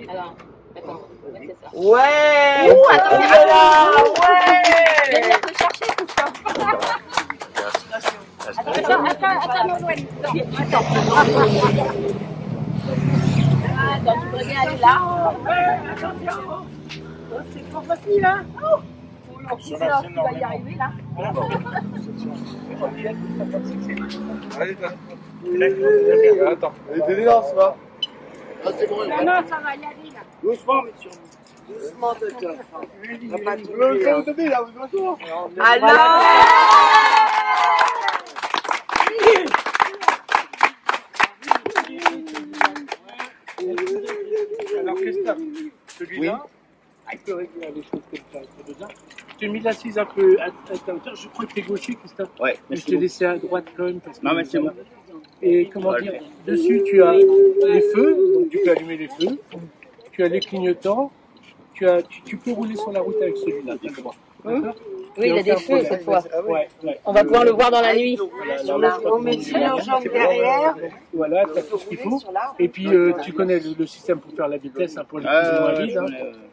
Alors, attends, c'est ça. Ouais. Ouh, attends, ouais. je vais venir te chercher tout ça. Attends, Nolwenn. Attends, tu peux bien aller là. Attention. C'est pas facile, hein. Tu vas y arriver là. Attends, t'es là, ça va? Non, ça va y aller là. Doucement, monsieur. Doucement, docteur. Alors, Christophe, celui-là, il peut régler les choses comme ça. Tu as mis l'assise un peu à ta hauteur. Je crois que tu es gaucher, Christophe. Ouais, mais je t'ai laissé à droite quand même. Parce que non, mais c'est bon. Et comment dire, dessus, tu as les feux, donc tu peux allumer les feux. Tu as les clignotants. Tu peux rouler sur la route avec celui-là, tu as le droit. D'accord ? Oui, il a des feux cette fois. Ouais. On va pouvoir le voir dans la nuit. On met le jaune derrière. Voilà, tu as tout ce qu'il faut. Et puis, tu connais le système pour faire la vitesse, hein, pour les plus ou moins vides. Hein.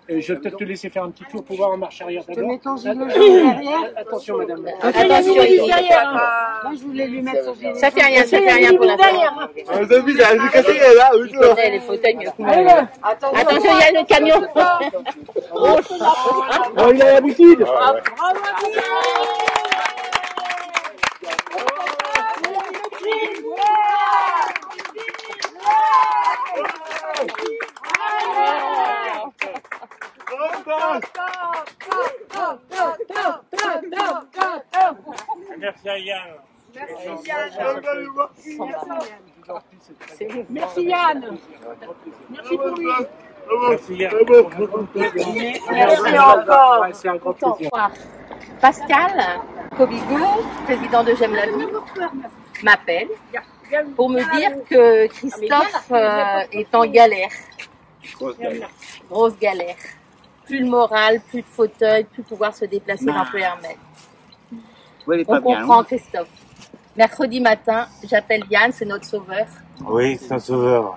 Et je vais peut-être te laisser faire un petit tour pour voir en marche arrière d'abord. Mets ton gilet jaune derrière. Attention, madame. Attention, il derrière. Moi, je voulais lui mettre son gilet. Ça fait rien pour l'instant. David, elle a cassé là. Tu connais les fauteuils mieux que moi. Attention, il y a le camion. Oh, il a l'habitude. Merci à Yann. Merci Yann. Merci pour lui. Merci Yann. Merci encore. C'est un grand plaisir. Pascal Kobigo, président de J'aime la vie, m'appelle pour me dire que Christophe est en galère. Grosse galère. Plus le moral, plus de fauteuil, plus pouvoir se déplacer d'un peu Hermès. On comprend Christophe. Mercredi matin, j'appelle Yann, c'est notre sauveur. Oui, c'est un sauveur.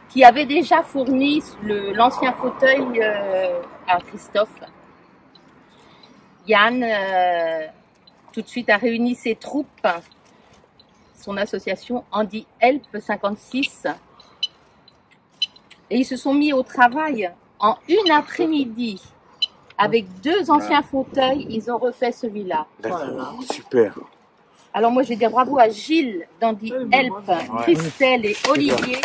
Qui avait déjà fourni l'ancien fauteuil à Christophe. Yann, tout de suite, a réuni ses troupes, son association Andy Help 56, et ils se sont mis au travail en une après-midi. Avec 2 anciens fauteuils, ils ont refait celui-là. D'accord, super. Alors moi, je vais dire bravo à Gilles d'Andy Help, Christelle et Olivier.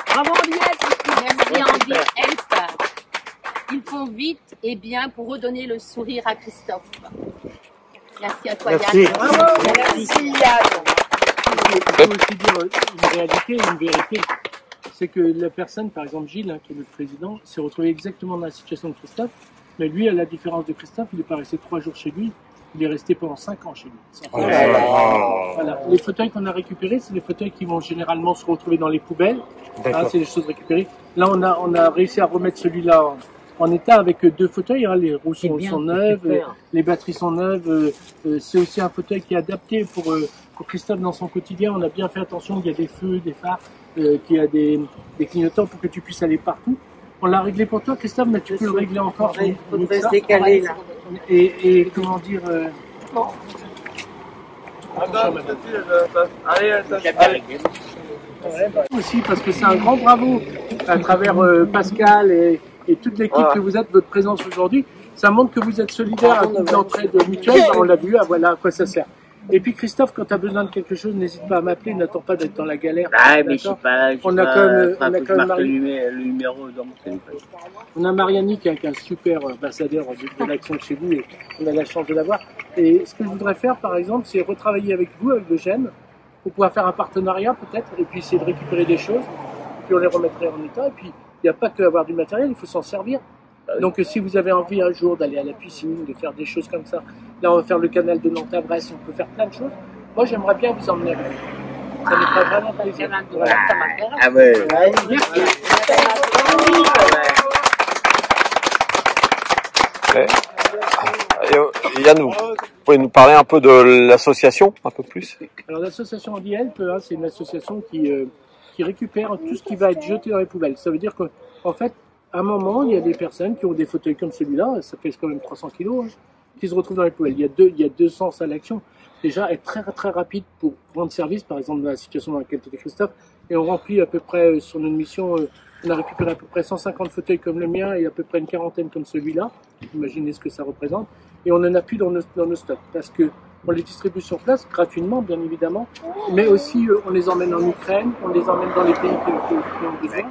Bravo Olivier. Merci Andy Help. Ils font vite et bien pour redonner le sourire à Christophe. Merci à toi Merci. Yann. Merci Yann. Il faut aussi dire une réalité, une vérité. C'est que la personne, par exemple Gilles, hein, qui est le président, s'est retrouvé exactement dans la situation de Christophe. Mais lui, à la différence de Christophe, il n'est pas resté 3 jours chez lui. Il est resté pendant 5 ans chez lui. Voilà. Les fauteuils qu'on a récupérés, c'est les fauteuils qui vont généralement se retrouver dans les poubelles. Hein, c'est des choses récupérées. Là, on a réussi à remettre celui-là en état avec 2 fauteuils. Hein. Les roues sont neuves, les batteries sont neuves. C'est aussi un fauteuil qui est adapté pour Christophe dans son quotidien. On a bien fait attention. Il y a des feux, des phares, qu'il y a des clignotants pour que tu puisses aller partout. On l'a réglé pour toi, Christophe, mais tu peux le régler encore. Il faudrait se décaler là. Et comment dire... Aussi parce que c'est un grand bravo à travers Pascal et toute l'équipe que vous êtes, votre présence aujourd'hui. Ça montre que vous êtes solidaires à toute l'entraide mutuelle. On l'a vu, voilà à quoi ça sert. Et puis Christophe, quand tu as besoin de quelque chose, n'hésite pas à m'appeler, n'attends pas d'être dans la galère. Ah, mais je sais pas, on a quand même le numéro dans mon téléphone. On a Mariani qui est un super ambassadeur de l'action chez vous et on a la chance de l'avoir. Et ce que je voudrais faire par exemple, c'est retravailler avec vous, avec le GEM, pour pouvoir faire un partenariat peut-être, et puis essayer de récupérer des choses, puis on les remettrait en état. Et puis il n'y a pas que avoir du matériel, il faut s'en servir. Donc si vous avez envie un jour d'aller à la piscine, de faire des choses comme ça, là on va faire le canal de Nantes à Brest, on peut faire plein de choses. Moi j'aimerais bien vous emmener avec vous. Ça me ferait vraiment plaisir. Voilà. Ah ouais. Yannou. pouvez nous parler un peu de l'association, un peu plus? Alors l'association Handy Help, hein, c'est une association qui récupère tout ce qui va être jeté dans les poubelles. Ça veut dire qu'en fait, à un moment, il y a des personnes qui ont des fauteuils comme celui-là, ça pèse quand même 300 kilos, hein, qui se retrouvent dans les poubelles. Il y a deux sens à l'action. Déjà, être très très rapide pour rendre service, par exemple dans la situation dans laquelle était Christophe, et on remplit à peu près sur notre mission, on a récupéré à peu près 150 fauteuils comme le mien et à peu près une quarantaine comme celui-là. Imaginez ce que ça représente. Et on en a plus dans nos stocks parce que on les distribue sur place gratuitement, bien évidemment, mais aussi on les emmène en Ukraine, on les emmène dans les pays qui ont besoin.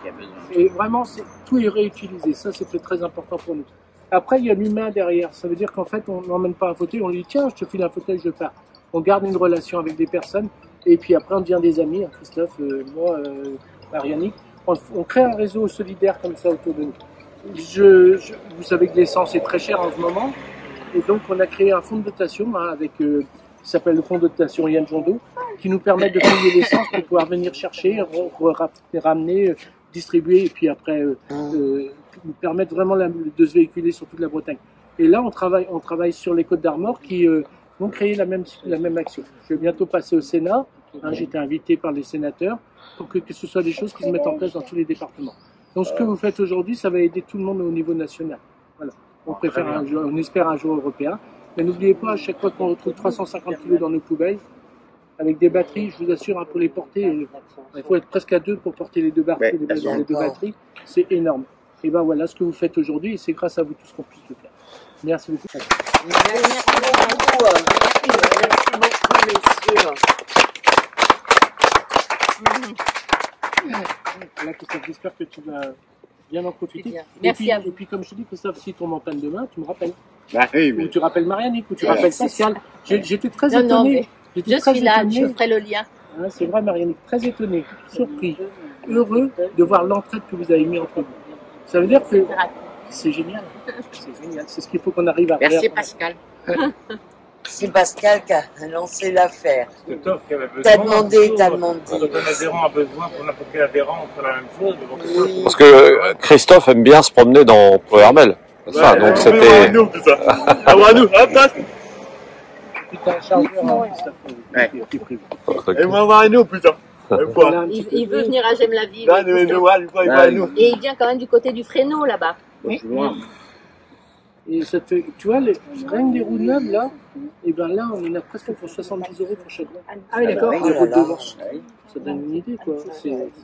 Et vraiment, tout est réutilisé. Ça, c'était très important pour nous. Après, il y a l'humain derrière. Ça veut dire qu'en fait, on n'emmène pas un fauteuil, on lui dit tiens, je te file un fauteuil, je pars. On garde une relation avec des personnes et puis après, on devient des amis. Christophe, moi, Marianique. On crée un réseau solidaire comme ça autour de nous. Vous savez que l'essence est très chère en ce moment. Et donc, on a créé un fonds de dotation qui s'appelle le fonds de dotation Yann Jondot, qui nous permet de payer l'essence pour pouvoir venir chercher, ramener, distribuer et puis après nous permettre vraiment de se véhiculer sur toute la Bretagne. Et là, on travaille sur les Côtes d'Armor qui vont créer la même action. Je vais bientôt passer au Sénat. J'ai été invité par les sénateurs pour que ce soit des choses qui se mettent en place dans tous les départements. Donc, ce que vous faites aujourd'hui, ça va aider tout le monde au niveau national. Voilà. On espère un jour européen. Mais n'oubliez pas, à chaque fois qu'on retrouve 350 kg dans nos poubelles, avec des batteries, je vous assure, pour les porter, il faut être presque à deux pour porter les deux batteries. C'est énorme. Et ben voilà ce que vous faites aujourd'hui, et c'est grâce à vous tous qu'on puisse le faire. Merci beaucoup. Merci beaucoup. Merci beaucoup, messieurs. Voilà, Christophe, j'espère que tu vas bien en profiter. Merci à vous. Et puis, comme je te dis, Christophe, si tu tombes en panne demain, tu me rappelles. Bah, oui, mais... Ou tu rappelles Marianique, ou tu rappelles Pascal. J'étais très étonné. Non, mais je suis là, je ferai le lien. Hein, c'est vrai, Marianique, très étonné, surpris, heureux de voir l'entraide que vous avez mis entre vous. Ça veut dire que c'est génial. C'est génial. C'est ce qu'il faut qu'on arrive à faire. Merci Pascal. C'est Pascal qui a lancé l'affaire. Christophe qui avait besoin. T'as demandé. Quand un adhérent a besoin, pour n'importe quel adhérent, on fait la même chose. Oui. Parce que Christophe aime bien se promener dans Ploermel. C'est ça, donc c'était... nous, tout ça. À nous, hop, hop. Putain, un chargeur, qui est prévu. Et moi, voir à nous, putain. Il veut venir à J'aime-la-vie. Et il vient quand même du côté du Fresno, là-bas. Oui. Et ça te fait, tu vois, rien que des roues neuves, là, et ben là, on en a presque pour 70 € pour chaque. Ah oui, d'accord. Ça donne une idée, quoi.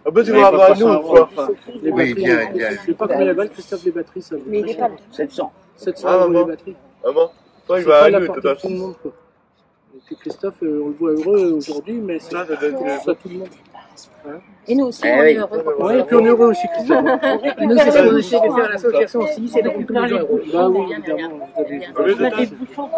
Ah bah, tu vas avoir à nous, une fois. Les batteries, je sais pas combien la balle, Christophe, les batteries, ça vaut. Mais il est pas 700. 700 € les batteries. Ah bon? Toi, il C'est va pas à la nous, portée de tout le monde, quoi. Et puis Christophe, on le voit heureux aujourd'hui, mais c'est pas tout le monde. Hein? Et nous aussi, on est heureux. Oui, et puis on est heureux aussi, Christophe. Nous, c'est ce qu'on essaie de faire à l'association aussi, c'est de récupérer les bouchons. Bah oui, évidemment. On a des bouchons,